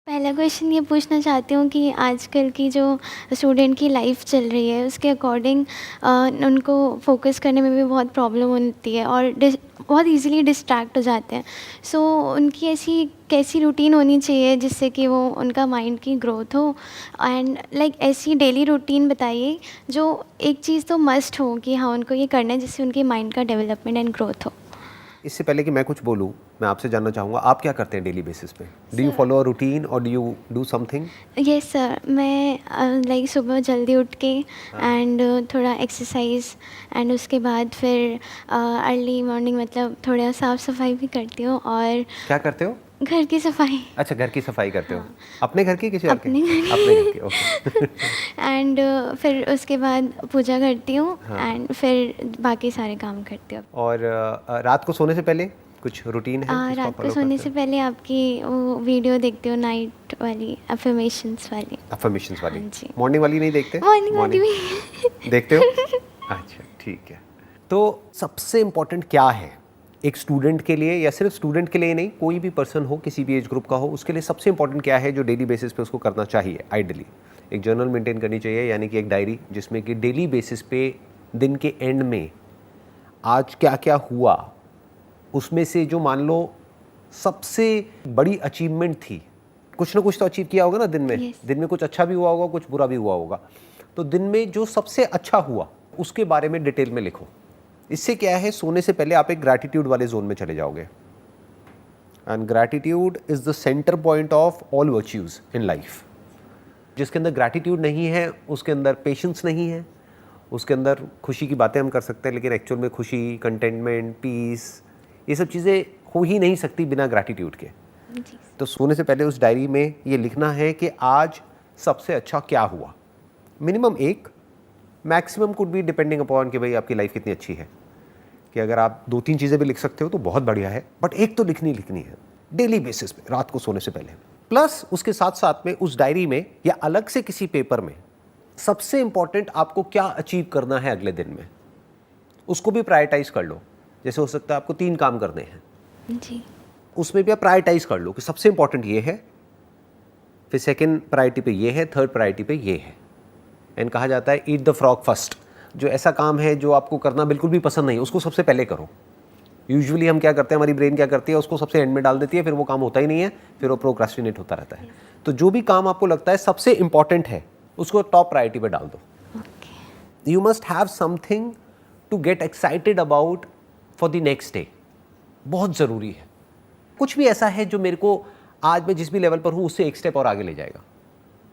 पहला क्वेश्चन ये पूछना चाहती हूँ कि आजकल की जो स्टूडेंट की लाइफ चल रही है उसके अकॉर्डिंग उनको फोकस करने में भी बहुत प्रॉब्लम होती है और बहुत इजीली डिस्ट्रैक्ट हो जाते हैं। सो उनकी ऐसी कैसी रूटीन होनी चाहिए जिससे कि वो उनका माइंड की ग्रोथ हो एंड ऐसी डेली रूटीन बताइए जो एक चीज़ तो मस्ट हो कि हाँ उनको ये करना है जिससे उनके माइंड का डेवलपमेंट एंड ग्रोथ हो। इससे पहले कि मैं कुछ बोलूं, मैं आपसे जानना चाहूँगा आप क्या करते हैं डेली बेसिस पे? Do you follow a routine और do you do something? Yes sir, मैं सुबह जल्दी उठ के एंड थोड़ा एक्सरसाइज एंड उसके बाद फिर अर्ली मॉर्निंग मतलब थोड़ा साफ़ सफाई भी करती हूँ और क्या करते हो? घर की सफाई। अच्छा, घर की सफाई करते हो। अपने घर की, किसी और के? अपने घर की। अपने घर की, ओके। एंड फिर उसके बाद पूजा करती हूँ हाँ। एंड फिर बाकी सारे काम करती हूँ। और रात को सोने से पहले कुछ रूटीन है जिसको आप रात को फॉलो सोने करते से हो? पहले आपकी वो वीडियो देखती हूँ नाइट वाली अफर्मेशंस वाली। अफर्मेशंस वाली? हाँ जी। मॉर्निंग वाली नहीं देखते? मॉर्निंग वाली भी। देखते हो? अच्छा, ठीक है। तो सबसे इम्पोर्टेंट क्या है एक स्टूडेंट के लिए, या सिर्फ स्टूडेंट के लिए नहीं, कोई भी पर्सन हो, किसी भी एज ग्रुप का हो, उसके लिए सबसे इम्पोर्टेंट क्या है जो डेली बेसिस पे उसको करना चाहिए? आइडियली एक जर्नल मेंटेन करनी चाहिए, यानी कि एक डायरी जिसमें कि डेली बेसिस पे दिन के एंड में आज क्या क्या हुआ, उसमें से जो मान लो सबसे बड़ी अचीवमेंट थी, कुछ ना कुछ तो अचीव किया होगा ना दिन में। Yes. दिन में कुछ अच्छा भी हुआ होगा, कुछ बुरा भी हुआ होगा। तो दिन में जो सबसे अच्छा हुआ उसके बारे में डिटेल में लिखो। इससे क्या है, सोने से पहले आप एक ग्रैटिट्यूड वाले जोन में चले जाओगे। And gratitude is the centre point of all virtues in life. जिसके अंदर ग्रैटिट्यूड नहीं है उसके अंदर पेशेंस नहीं है, उसके अंदर खुशी की बातें हम कर सकते हैं लेकिन एक्चुअल में खुशी, कंटेंटमेंट, पीस, ये सब चीज़ें हो ही नहीं सकती बिना ग्रैटिट्यूड के। जी। तो सोने से पहले उस डायरी में ये लिखना है कि आज सबसे अच्छा क्या हुआ। मिनिमम एक, maximum could be depending upon कि भाई आपकी लाइफ कितनी अच्छी है, कि अगर आप 2-3 चीज़ें भी लिख सकते हो तो बहुत बढ़िया है, बट एक तो लिखनी है डेली बेसिस पे रात को सोने से पहले। प्लस उसके साथ साथ में उस डायरी में या अलग से किसी पेपर में सबसे इंपॉर्टेंट आपको क्या अचीव करना है अगले दिन में, उसको भी प्रायोरिटाइज कर लो। जैसे हो सकता है आपको 3 काम करने हैं जी। उसमें भी आप प्रायोरिटाइज कर लो कि सबसे इंपॉर्टेंट ये है, फिर सेकंड प्रायोरिटी पे ये है, थर्ड प्रायोरिटी पे ये है। एंड कहा जाता है ईट द फ्रॉग फर्स्ट। जो ऐसा काम है जो आपको करना बिल्कुल भी पसंद नहीं, उसको सबसे पहले करो। यूजुअली हम क्या करते हैं, हमारी ब्रेन क्या करती है, उसको सबसे एंड में डाल देती है, फिर वो काम होता ही नहीं है, फिर वो प्रोक्रास्टिनेट होता रहता है। तो जो भी काम आपको लगता है सबसे इंपॉर्टेंट है उसको टॉप प्रायोरिटी पे डाल दो। You must have something to get excited about for the next day. बहुत ज़रूरी है कुछ भी ऐसा है जो मेरे को आज मैं जिस भी लेवल पर हूँ उससे एक स्टेप और आगे ले जाएगा।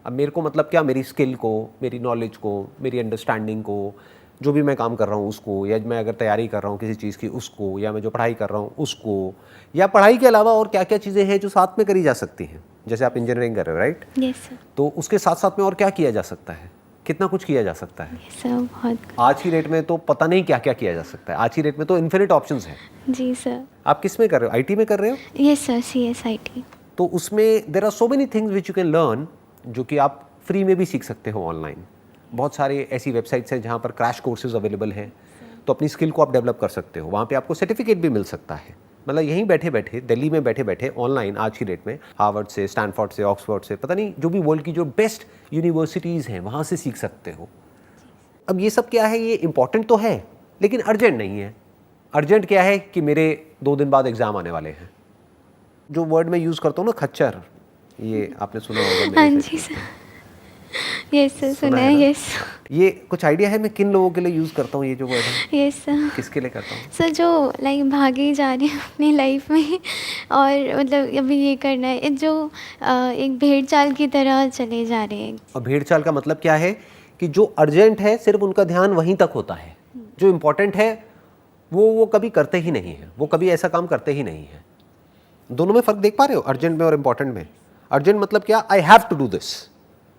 अब मेरे को मतलब क्या, मेरी स्किल को, मेरी नॉलेज को, मेरी अंडरस्टैंडिंग को, जो भी मैं काम कर रहा हूँ उसको, या मैं अगर तैयारी कर रहा हूँ किसी चीज़ की उसको, या मैं जो पढ़ाई कर रहा हूँ उसको, या पढ़ाई के अलावा और क्या क्या चीज़ें हैं जो साथ में करी जा सकती हैं। जैसे आप इंजीनियरिंग कर रहे हो, राइट? Yes sir. तो उसके साथ साथ में और क्या किया जा सकता है, कितना कुछ किया जा सकता है। यस सर, बहुत। आज की डेट में तो पता नहीं क्या क्या किया जा सकता है। आज की डेट में तो इन्फिनिट ऑप्शंस हैं। जी सर। आप किस में कर रहे हो? आईटी में कर रहे हो? Yes sir, CSIT। तो उसमें there are so many things which you can learn, जो कि आप फ्री में भी सीख सकते हो ऑनलाइन। बहुत सारे ऐसी वेबसाइट्स हैं जहाँ पर क्रैश कोर्सेज अवेलेबल हैं, तो अपनी स्किल को आप डेवलप कर सकते हो। वहाँ पे आपको सर्टिफिकेट भी मिल सकता है। मतलब यहीं बैठे बैठे, दिल्ली में बैठे बैठे ऑनलाइन आज की डेट में हार्वर्ड से, स्टैनफोर्ड से, ऑक्सफोर्ड से, पता नहीं जो भी वर्ल्ड की जो बेस्ट यूनिवर्सिटीज़ हैं वहाँ से सीख सकते हो। अब ये सब क्या है, ये इंपॉर्टेंट तो है लेकिन अर्जेंट नहीं है। अर्जेंट क्या है कि मेरे 2 दिन बाद एग्ज़ाम आने वाले हैं। जो वर्ड मैं यूज़ करता हूँ ना, खच्चर, ये आपने सुना होगा। हाँ जी सर। यस सर, सुना है। यस। ये कुछ आइडिया है मैं किन लोगों के लिए यूज़ करता हूँ ये जो वर्ड है? Yes sir. किसके लिए करता हूँ? सर जो भागे ही जा रहे हैं अपनी लाइफ में और मतलब अभी ये करना है, जो एक भेड़ चाल की तरह चले जा रहे हैं। और भेड़ चाल का मतलब क्या है कि जो अर्जेंट है सिर्फ उनका ध्यान वहीं तक होता है, जो इम्पोर्टेंट है वो कभी करते ही नहीं है, वो कभी ऐसा काम करते ही नहीं है। दोनों में फ़र्क देख पा रहे हो, अर्जेंट में और इम्पोर्टेंट में? अर्जेंट मतलब क्या, I have to do this,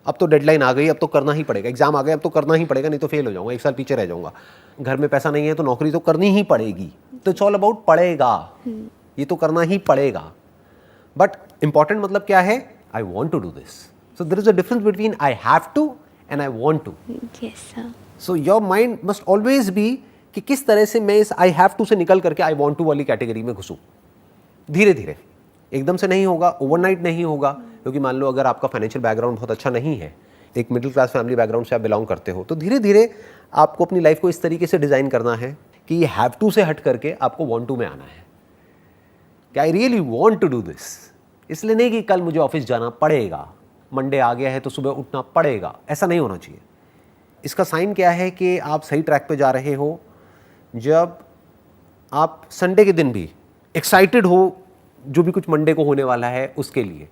अब तो डेडलाइन आ गई, अब तो करना ही पड़ेगा। एग्जाम आ गया, अब तो करना ही पड़ेगा, नहीं तो फेल हो जाऊंगा, 1 साल पीछे रह जाऊंगा। घर में पैसा नहीं है तो नौकरी तो करनी ही पड़ेगी। तो इट्स ऑल अबाउट पड़ेगा, ये तो करना ही पड़ेगा। बट इंपॉर्टेंट मतलब क्या है, I want to do this. So there is a difference between I have to and I want to. Yes sir. So your mind must always be कि किस तरह से मैं इस आई हैव टू से निकल करके आई वॉन्ट टू वाली कैटेगरी में घुसूं। धीरे धीरे, एकदम से नहीं होगा, ओवरनाइट नहीं होगा, क्योंकि मान लो अगर आपका फाइनेंशियल बैकग्राउंड बहुत अच्छा नहीं है, एक मिडिल क्लास फैमिली बैकग्राउंड से आप बिलोंग करते हो, तो धीरे धीरे आपको अपनी लाइफ को इस तरीके से डिज़ाइन करना है कि ये हैव टू से हट करके आपको वांट टू में आना है कि I really want to do this. इसलिए नहीं कि कल मुझे ऑफिस जाना पड़ेगा, मंडे आ गया है तो सुबह उठना पड़ेगा, ऐसा नहीं होना चाहिए। इसका साइन क्या है कि आप सही ट्रैक पे जा रहे हो जब आप संडे के दिन भी एक्साइटेड हो जो भी कुछ मंडे को होने वाला है उसके लिए।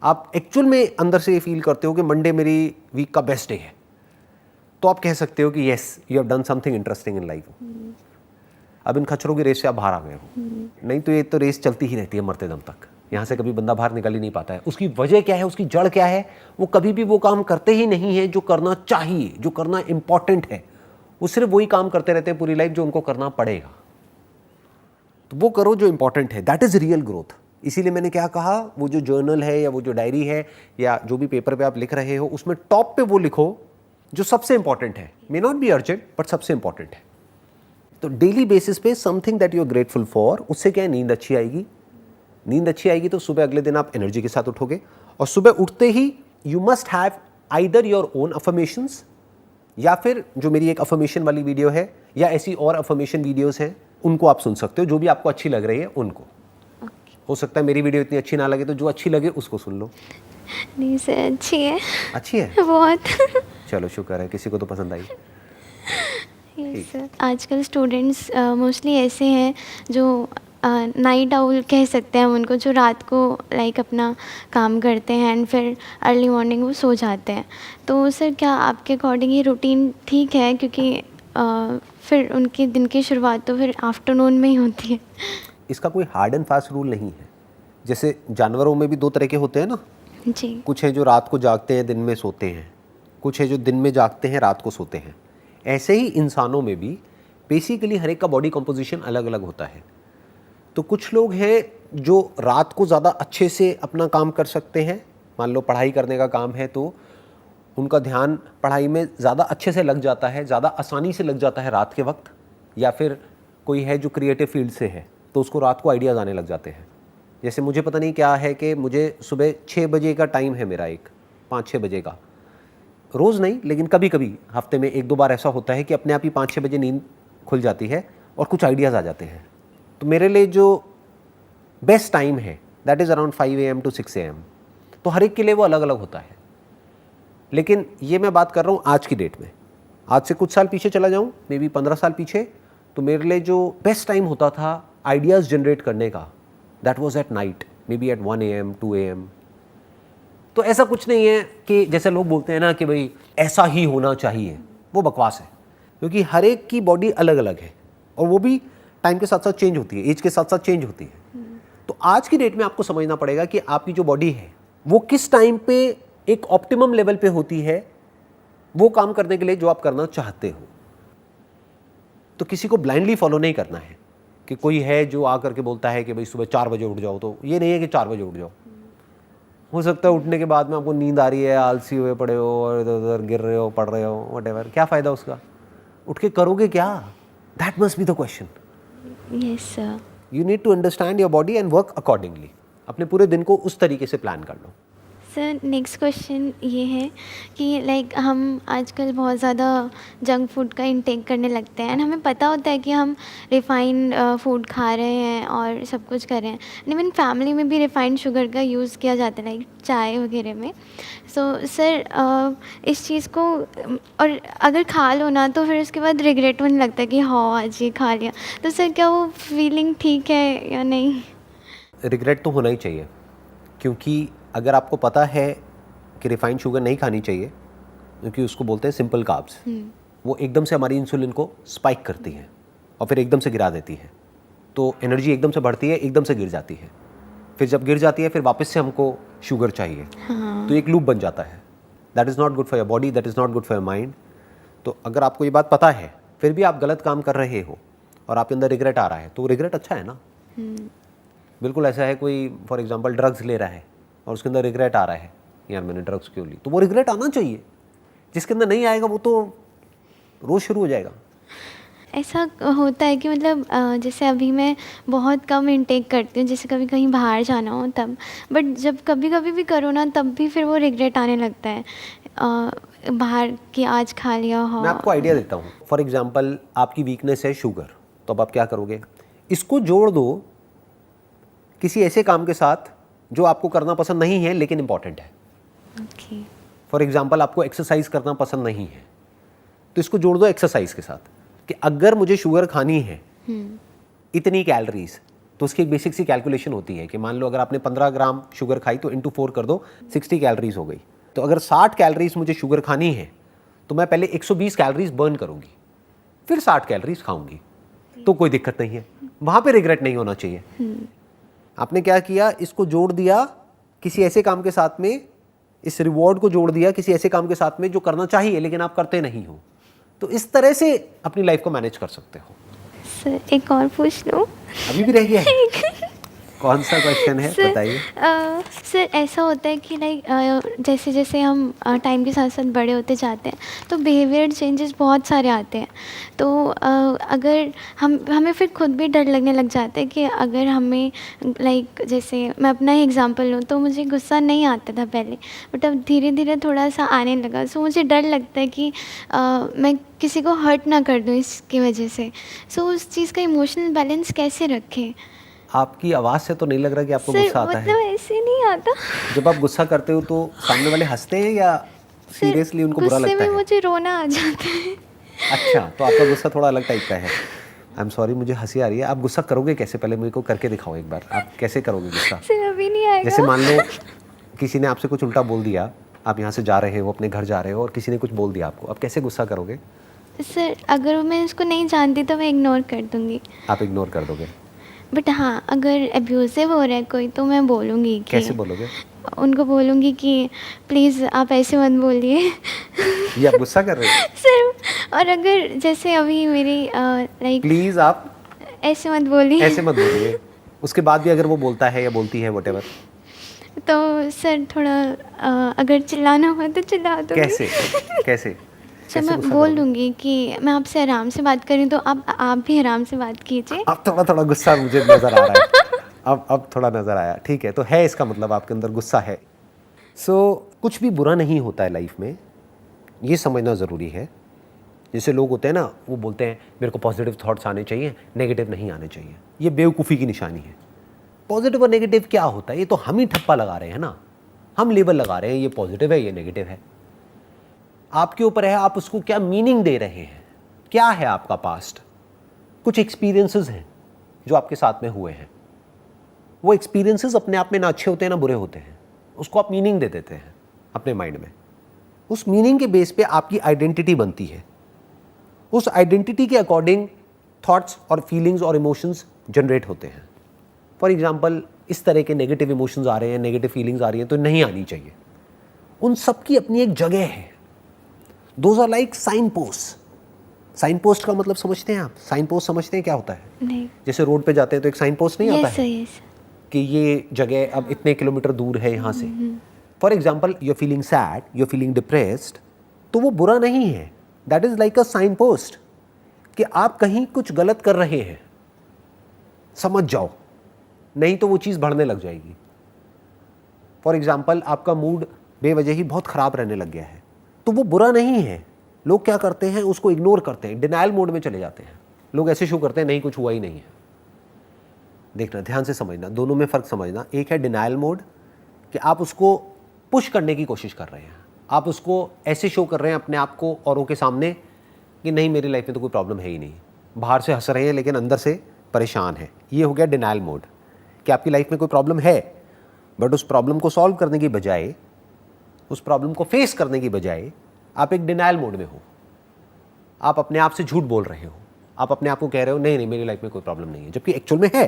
आप एक्चुअल में अंदर से ये फील करते हो कि मंडे मेरी वीक का बेस्ट डे है, तो आप कह सकते हो कि yes you have done something interesting in life. अब इन खच्चरों की रेस से आप बाहर आ गए हो, नहीं तो ये तो रेस चलती ही रहती है मरते दम तक। यहाँ से कभी बंदा बाहर निकल ही नहीं पाता है। उसकी वजह क्या है, उसकी जड़ क्या है? वो कभी भी वो काम करते ही नहीं है जो करना चाहिए, जो करना इंपॉर्टेंट है। वो सिर्फ वही काम करते रहते हैं पूरी लाइफ जो उनको करना पड़ेगा। तो वो करो जो इंपॉर्टेंट है, दैट इज रियल ग्रोथ। इसीलिए मैंने क्या कहा, वो जो जर्नल है या वो जो डायरी है या जो भी पेपर पे आप लिख रहे हो, उसमें टॉप पे वो लिखो जो सबसे इंपॉर्टेंट है। May not be urgent but सबसे इंपॉर्टेंट है। तो डेली बेसिस पे something that you are grateful for, उससे क्या है, नींद अच्छी आएगी। नींद अच्छी आएगी तो सुबह अगले दिन आप एनर्जी के साथ उठोगे। और सुबह उठते ही you must have either your own affirmations, या फिर जो मेरी एक अफर्मेशन वाली वीडियो है या ऐसी और अफर्मेशन वीडियोस हैं, उनको आप सुन सकते हो, जो भी आपको अच्छी लग रही है उनको। हो सकता है मेरी वीडियो इतनी अच्छी ना लगे, तो जो अच्छी लगे उसको सुन लो। नहीं सर, अच्छी है। अच्छी है बहुत। चलो शुक्र है, किसी को तो पसंद आई। Yes sir. आजकल स्टूडेंट्स मोस्टली ऐसे हैं जो नाइट आउल कह सकते हैं हम उनको, जो रात को लाइक अपना काम करते हैं एंड फिर अर्ली मॉर्निंग वो सो जाते हैं। तो सर क्या आपके अकॉर्डिंग ये रूटीन ठीक है? क्योंकि फिर उनके दिन की शुरुआत तो फिर आफ्टरनून में ही होती है। इसका कोई हार्ड एंड फास्ट रूल नहीं है। जैसे जानवरों में भी दो तरह के होते हैं ना, जी। कुछ हैं जो रात को जागते हैं दिन में सोते हैं, कुछ है जो दिन में जागते हैं रात को सोते हैं। ऐसे ही इंसानों में भी बेसिकली हर एक का बॉडी कंपोजिशन अलग अलग होता है। तो कुछ लोग हैं जो रात को ज़्यादा अच्छे से अपना काम कर सकते हैं। मान लो पढ़ाई करने का काम है तो उनका ध्यान पढ़ाई में ज़्यादा अच्छे से लग जाता है, ज़्यादा आसानी से लग जाता है रात के वक्त। या फिर कोई है जो क्रिएटिव फील्ड से है तो उसको रात को आइडियाज़ आने लग जाते हैं। जैसे मुझे पता नहीं क्या है कि मुझे सुबह 6 बजे का टाइम है मेरा, एक 5-6 बजे का, रोज़ नहीं लेकिन कभी कभी हफ्ते में 1-2 बार ऐसा होता है कि अपने आप ही 5-6 बजे नींद खुल जाती है और कुछ आइडियाज़ आ जाते हैं। तो मेरे लिए जो बेस्ट टाइम है that is around 5 AM to 6 AM। तो हर एक के लिए वो अलग अलग होता है। लेकिन ये मैं बात कर रहा हूँ आज की डेट में। आज से कुछ साल पीछे चला जाऊँ, मे बी 15 साल पीछे, तो मेरे लिए जो बेस्ट टाइम होता था आइडियाज़ जनरेट करने का, that was at night, may be at 1 AM 2 AM। तो ऐसा कुछ नहीं है कि जैसे लोग बोलते हैं ना कि भाई ऐसा ही होना चाहिए, वो बकवास है। क्योंकि हर एक की बॉडी अलग अलग है और वो भी टाइम के साथ साथ चेंज होती है, एज के साथ साथ चेंज होती है। तो आज की डेट में आपको समझना पड़ेगा कि आपकी जो बॉडी है वो किस टाइम पे एक ऑप्टिमम लेवल पे होती है वो काम करने के लिए जो आप करना चाहते हो। तो किसी को ब्लाइंडली फॉलो नहीं करना है कि कोई है जो आकर के बोलता है कि भाई सुबह 4 बजे उठ जाओ, तो ये नहीं है कि 4 बजे उठ जाओ। हो सकता है उठने के बाद में आपको नींद आ रही है, आलसी हुए पड़े हो और इधर उधर गिर रहे हो, पढ़ रहे हो, व्हाटएवर, क्या फ़ायदा उसका? उठ के करोगे क्या? That must be the question. Yes sir. You need to understand your body and work accordingly. अपने पूरे दिन को उस तरीके से प्लान कर लो। सर नेक्स्ट क्वेश्चन ये है कि लाइक हम आजकल बहुत ज़्यादा जंक फूड का इंटेक करने लगते हैं एंड हमें पता होता है कि हम रिफ़ाइंड फूड खा रहे हैं और सब कुछ कर रहे हैं। इवन फैमिली में भी रिफ़ाइंड शुगर का यूज़ किया जाता है लाइक चाय वगैरह में। सो सर इस चीज़ को और अगर खा लो ना तो फिर उसके बाद रिग्रेट होने लगता है कि हाँ आज ये खा लिया। तो सर क्या वो फीलिंग ठीक है या नहीं? रिग्रेट तो होना ही चाहिए, क्योंकि अगर आपको पता है कि रिफाइंड शुगर नहीं खानी चाहिए, क्योंकि उसको बोलते हैं सिंपल कार्ब्स, वो एकदम से हमारी इंसुलिन को स्पाइक करती है और फिर एकदम से गिरा देती है। तो एनर्जी एकदम से बढ़ती है, एकदम से गिर जाती है। फिर जब गिर जाती है फिर वापस से हमको शुगर चाहिए। तो एक लूप बन जाता है। That is not good for your body, that is not good for your mind. तो अगर आपको ये बात पता है फिर भी आप गलत काम कर रहे हो और आपके अंदर रिग्रेट आ रहा है, तो रिग्रेट अच्छा है ना। बिल्कुल ऐसा है, कोई फॉर एग्जांपल ड्रग्स ले रहा है और उसके अंदर रिग्रेट आ रहा है, यार मैंने ड्रग्स क्यों ली, तो वो रिग्रेट आना चाहिए। जिसके अंदर नहीं आएगा वो तो रोज़ शुरू हो जाएगा। ऐसा होता है कि मतलब जैसे अभी मैं बहुत कम इनटेक करती हूँ, जैसे कभी कहीं बाहर जाना हो तब, बट जब कभी कभी भी करो ना तब भी फिर वो रिग्रेट आने लगता है बाहर कि आज खा लिया हो। मैं आपको आइडिया देता हूँ। फॉर एग्जाम्पल आपकी वीकनेस है शुगर, तो अब आप क्या करोगे, इसको जोड़ दो किसी ऐसे काम के साथ जो आपको करना पसंद नहीं है लेकिन इंपॉर्टेंट है। ओके। फॉर एग्जाम्पल आपको एक्सरसाइज करना पसंद नहीं है, तो इसको जोड़ दो एक्सरसाइज के साथ कि अगर मुझे शुगर खानी है इतनी कैलोरीज, तो उसकी एक बेसिक सी कैलकुलेशन होती है कि मान लो अगर आपने 15 ग्राम शुगर खाई तो इंटू 4 कर दो, 60 कैलोरीज हो गई। तो अगर 60 कैलोरीज मुझे शुगर खानी है तो मैं पहले 120 कैलोरीज बर्न करूंगी, फिर 60 कैलोरीज खाऊंगी, तो कोई दिक्कत नहीं है, वहां पे रिग्रेट नहीं होना चाहिए। आपने क्या किया, इसको जोड़ दिया किसी ऐसे काम के साथ में, इस रिवॉर्ड को जोड़ दिया किसी ऐसे काम के साथ में जो करना चाहिए लेकिन आप करते नहीं हो। तो इस तरह से अपनी लाइफ को मैनेज कर सकते हो। सर एक और पूछ लूँ? अभी भी रह गया है? कौन सा क्वेश्चन है बताइए। सर ऐसा होता है कि लाइक जैसे जैसे हम टाइम के साथ साथ बड़े होते जाते हैं तो बिहेवियर चेंजेस बहुत सारे आते हैं। तो अगर हमें फिर खुद भी डर लगने लग जाता है कि अगर हमें लाइक जैसे मैं अपना ही एग्जांपल लूँ तो मुझे गुस्सा नहीं आता था पहले, बट अब धीरे धीरे थोड़ा सा आने लगा। सो मुझे डर लगता है कि मैं किसी को हर्ट ना कर दूँ इसकी वजह से। सो उस चीज़ का इमोशनल बैलेंस कैसे रखें? आपकी आवाज़ से तो नहीं लग रहा कि आपको सर गुस्सा आता है। मतलब ऐसे नहीं आता। जब आप गुस्सा करते हो तो सामने वाले हंसते हैं या सीरियसली उनको बुरा लगता गुस्से है? में मुझे रोना आ जाता है। अच्छा, तो आपका गुस्सा थोड़ा अलग टाइप का है। आई एम सॉरी, मुझे हंसी आ रही है। आप गुस्सा करोगे कैसे, पहले मेरे को करके दिखाओ एक बार, आप कैसे करोगे गुस्सा? सर अभी नहीं आएगा। जैसे मान लो किसी ने आपसे कुछ उल्टा बोल दिया, आप यहाँ से जा रहे हो, अपने घर जा रहे हो और किसी ने कुछ बोल दिया आपको, अब कैसे गुस्सा करोगे? सर अगर मैं उसको नहीं जानती तो मैं इग्नोर कर दूंगी। आप इग्नोर कर दोगे? बट हाँ, अगर अब्यूसिव हो रहा है कोई तो मैं बोलूँगी कि कैसे बोलोगे? उनको बोलूँगी कि प्लीज़ आप ऐसे मत बोलिए। ये आप गुस्सा कर रहे हो? सर और अगर जैसे अभी मेरी लाइक प्लीज़ आप ऐसे मत बोलिए, ऐसे मत बोलिए, उसके बाद भी अगर वो बोलता है या बोलती है व्हाटएवर, तो सर थोड़ा अगर चिल्लाना हो तो चिल्ला दूँगी। कैसे कैसे सर कैसे मैं गुस्सा बोल करोगे? दूँगी कि मैं आपसे आराम से बात कर रही हूँ तो आप भी आराम से बात कीजिए। अब थोड़ा थोड़ा गुस्सा मुझे नज़र आ रहा है। अब थोड़ा नज़र आया, ठीक है, तो है इसका मतलब आपके अंदर गुस्सा है। कुछ भी बुरा नहीं होता है लाइफ में, ये समझना ज़रूरी है। जैसे लोग होते हैं ना, वो बोलते हैं मेरे को पॉजिटिव थॉट्स आने चाहिए, नेगेटिव नहीं आने चाहिए। ये बेवकूफ़ी की निशानी है। पॉजिटिव और नेगेटिव क्या होता है, ये तो हम ही ठप्पा लगा रहे हैं ना, हम लेबल लगा रहे हैं, ये पॉजिटिव है ये नेगेटिव है। आपके ऊपर है आप उसको क्या मीनिंग दे रहे हैं। क्या है आपका पास्ट, कुछ एक्सपीरियंसेस हैं जो आपके साथ में हुए हैं, वो एक्सपीरियंसेस अपने आप में ना अच्छे होते हैं ना बुरे होते हैं, उसको आप मीनिंग दे देते हैं अपने माइंड में। उस मीनिंग के बेस पे आपकी आइडेंटिटी बनती है, उस आइडेंटिटी के अकॉर्डिंग थॉट्स और फीलिंग्स और इमोशंस जनरेट होते हैं। फॉर एग्जाम्पल इस तरह के नेगेटिव इमोशंस आ रहे हैं, नेगेटिव फीलिंग्स आ रही हैं तो नहीं आनी चाहिए। उन सब की अपनी एक जगह है। Those are like sign post. Sign post का मतलब समझते हैं आप? साइन पोस्ट समझते हैं क्या होता है? नहीं। जैसे रोड पे जाते हैं तो एक साइन पोस्ट नहीं आता है यस कि ये जगह अब इतने किलोमीटर दूर है यहाँ से। For example you are feeling sad, you are feeling depressed, तो वो बुरा नहीं है, that is like a sign post कि आप कहीं कुछ गलत कर रहे हैं, समझ जाओ, नहीं तो वो चीज़ बढ़ने लग जाएगी। फॉर एग्जाम्पल आपका मूड बेवजह ही बहुत ख़राब रहने लग गया है, तो वो बुरा नहीं है। लोग क्या करते हैं, उसको इग्नोर करते हैं, डिनायल मोड में चले जाते हैं। लोग ऐसे शो करते हैं नहीं कुछ हुआ ही नहीं है। देखना, ध्यान से समझना, दोनों में फ़र्क समझना। एक है डिनायल मोड कि आप उसको पुश करने की कोशिश कर रहे हैं, आप उसको ऐसे शो कर रहे हैं अपने आप को औरों के सामने कि नहीं मेरी लाइफ में तो कोई प्रॉब्लम है ही नहीं, बाहर से हंस रहे हैं लेकिन अंदर से परेशान है। ये हो गया डिनायल मोड कि आपकी लाइफ में कोई प्रॉब्लम है, बट उस प्रॉब्लम को सॉल्व करने की बजाय, उस प्रॉब्लम को फेस करने की बजाय आप एक डिनायल मोड में हो। आप अपने आप से झूठ बोल रहे हो, आप अपने आप को कह रहे हो नहीं नहीं मेरी लाइफ में कोई प्रॉब्लम नहीं है, जबकि एक्चुअल में है,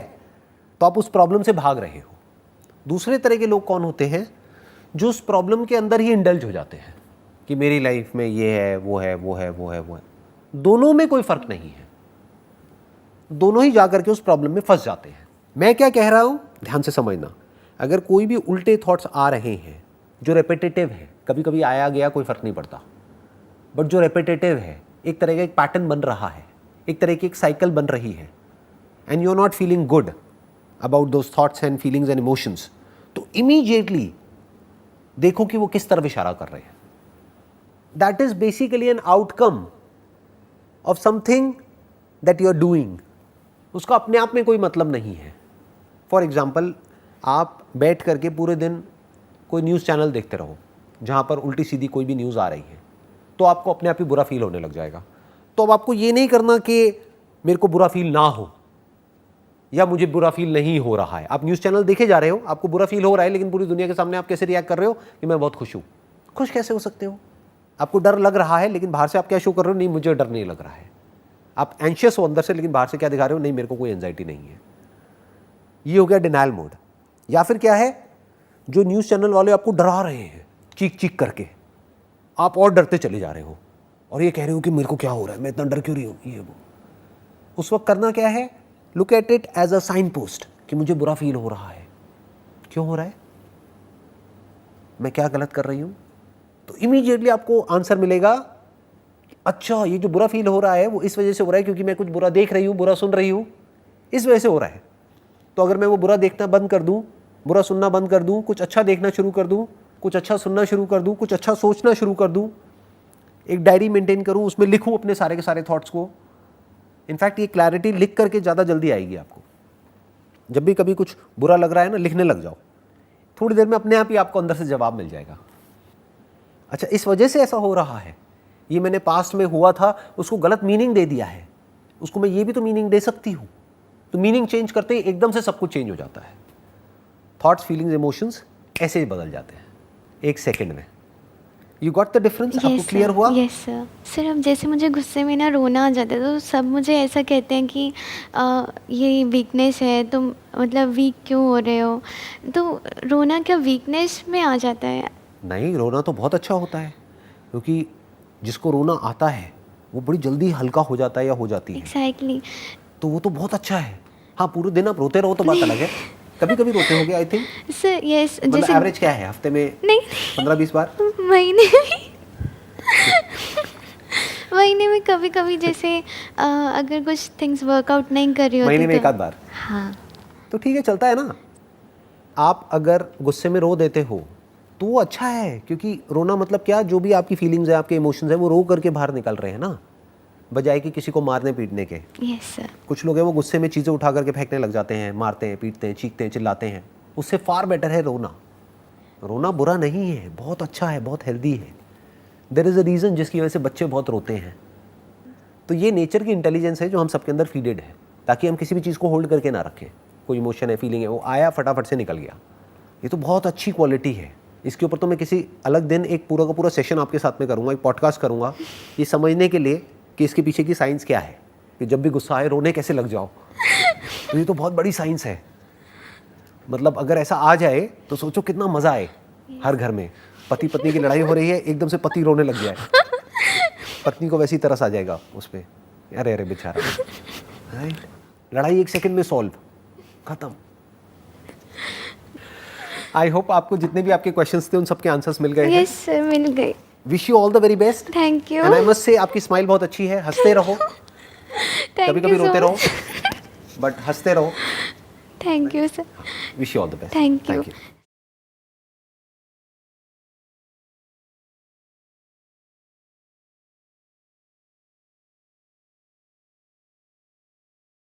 तो आप उस प्रॉब्लम से भाग रहे हो। दूसरे तरह के लोग कौन होते हैं, जो उस प्रॉब्लम के अंदर ही इंडल्ज हो जाते हैं कि मेरी लाइफ में ये है वो है वो है वो है वो है। दोनों में कोई फर्क नहीं है, दोनों ही जाकर के उस प्रॉब्लम में फंस जाते हैं। मैं क्या कह रहा हूं, ध्यान से समझना। अगर कोई भी उल्टे थॉट्स आ रहे हैं जो रेपिटेटिव है, कभी कभी आया गया कोई फर्क नहीं पड़ता, बट जो रेपिटेटिव है, एक तरह का एक पैटर्न बन रहा है, एक तरह की एक साइकिल बन रही है and you are not feeling good about those thoughts and feelings and emotions, तो इमीडिएटली देखो कि वो किस तरफ इशारा कर रहे हैं. That is basically an outcome of something that you are doing. उसका अपने आप में कोई मतलब नहीं है. फॉर एग्जाम्पल, आप बैठ करके पूरे दिन कोई न्यूज़ चैनल देखते रहो जहाँ पर उल्टी सीधी कोई भी न्यूज़ आ रही है, तो आपको अपने आप ही बुरा फील होने लग जाएगा. तो अब आपको ये नहीं करना कि मेरे को बुरा फील ना हो या मुझे बुरा फील नहीं हो रहा है. आप न्यूज़ चैनल देखे जा रहे हो, आपको बुरा फील हो रहा है, लेकिन पूरी दुनिया के सामने आप कैसे रिएक्ट कर रहे हो कि मैं बहुत खुश हूँ. खुश कैसे हो सकते हो? आपको डर लग रहा है, लेकिन बाहर से आप क्या शो कर रहे हो? नहीं, मुझे डर नहीं लग रहा है. आप एंशियस हो अंदर से, लेकिन बाहर से क्या दिखा रहे हो? नहीं, मेरे को कोई एंजाइटी नहीं है. ये हो गया डिनायल मोड. या फिर क्या है, जो न्यूज़ चैनल वाले आपको डरा रहे हैं चीख चीख करके, आप और डरते चले जा रहे हो और ये कह रहे हो कि मेरे को क्या हो रहा है, मैं इतना डर क्यों रही हूँ, ये वो. उस वक्त करना क्या है? Look at it as a sign post कि मुझे बुरा फील हो रहा है. क्यों हो रहा है? मैं क्या गलत कर रही हूँ? तो इमीडिएटली आपको आंसर मिलेगा, अच्छा ये जो बुरा फील हो रहा है वो इस वजह से हो रहा है क्योंकि मैं कुछ बुरा देख रही हूँ, बुरा सुन रही हूँ, इस वजह से हो रहा है. तो अगर मैं वो बुरा देखना बंद कर दूँ, बुरा सुनना बंद कर दूँ, कुछ अच्छा देखना शुरू कर दूँ, कुछ अच्छा सुनना शुरू कर दूँ, कुछ अच्छा सोचना शुरू कर दूँ, एक डायरी मेंटेन करूँ, उसमें लिखूँ अपने सारे के सारे थॉट्स को. इनफैक्ट ये क्लैरिटी लिख करके ज़्यादा जल्दी आएगी आपको. जब भी कभी कुछ बुरा लग रहा है ना, लिखने लग जाओ, थोड़ी देर में अपने आप ही आपको अंदर से जवाब मिल जाएगा. अच्छा, इस वजह से ऐसा हो रहा है, ये मैंने पास्ट में हुआ था, उसको गलत मीनिंग दे दिया है, उसको मैं ये भी तो मीनिंग दे सकती हूँ. तो मीनिंग चेंज करते ही एकदम से सब कुछ चेंज हो जाता है. थॉट्स, फीलिंग्स, इमोशंस ऐसे ही बदल जाते हैं एक सेकंड में. You got the difference? आपको क्लियर हुआ? Yes sir. सर, अब जैसे मुझे गुस्से में ना रोना आ जाता है, तो सब मुझे ऐसा कहते हैं कि ये वीकनेस है, तुम मतलब वीक क्यों हो रहे हो. तो रोना क्या वीकनेस में आ जाता है? नहीं, रोना तो बहुत अच्छा होता है, क्योंकि जिसको रोना आता है वो बड़ी जल्दी हल्का हो जाता है या हो जाती है. एग्जैक्टली. तो वो तो बहुत अच्छा है. हाँ, पूरे दिन आप रोते रहो तो बात अलग है. कभी कभी रोते होगे आई थिंक. Sir yes. मतलब जैसे एवरेज क्या है हफ्ते में? नहीं 15-20 बार? महीने में महीने में कभी कभी, जैसे अगर कुछ थिंग्स वर्कआउट नहीं कर रही होती महीने में तो. एक आध बार? हाँ. तो ठीक है, चलता है ना. आप अगर गुस्से में रो देते हो तो वो अच्छा है, क्योंकि रोना मतलब क्या, जो भी आपकी फीलिंग्स है, आपके इमोशंस है, वो रो करके बाहर निकल रहे हैं ना, बजाय कि किसी को मारने पीटने के. Yes sir. कुछ लोग हैं वो गुस्से में चीज़ें उठा करके फेंकने लग जाते हैं, मारते हैं, पीटते हैं, चीखते हैं, चिल्लाते हैं. उससे फार बेटर है रोना. रोना बुरा नहीं है, बहुत अच्छा है, बहुत हेल्दी है. देयर इज़ अ रीज़न जिसकी वजह से बच्चे बहुत रोते हैं. तो ये नेचर की इंटेलिजेंस है जो हम सबके अंदर फीडेड है, ताकि हम किसी भी चीज़ को होल्ड करके ना रखें. कोई इमोशन है, फीलिंग है, वो आया फटाफट से निकल गया. ये तो बहुत अच्छी क्वालिटी है. इसके ऊपर तो मैं किसी अलग दिन एक पूरा का पूरा सेशन आपके साथ में करूँगा, एक पॉडकास्ट करूँगा, ये समझने के लिए कि इसके पीछे की साइंस क्या है, कि जब भी गुस्सा आए रोने कैसे लग जाओ. तो ये तो बहुत बड़ी साइंस है. मतलब अगर ऐसा आ जाए तो सोचो कितना मज़ा आए. हर घर में पति पत्नी की लड़ाई हो रही है, एकदम से पति रोने लग जाए, पत्नी को वैसी तरस आ जाएगा उस पर. अरे अरे बेचारा. राइट. लड़ाई 1 सेकंड में सॉल्व, खत्म. आई होप आपको जितने भी आपके क्वेश्चंस थे उन सबके आंसर्स मिल गए हैं. यस सर, मिल गए. Wish you all the very best. Thank you. And I must say आपकी स्माइल बहुत अच्छी है. हंसते रहो, कभी कभी रोते रहो, बट हंसते रहो. Thank you sir. Wish you all the best. Thank you.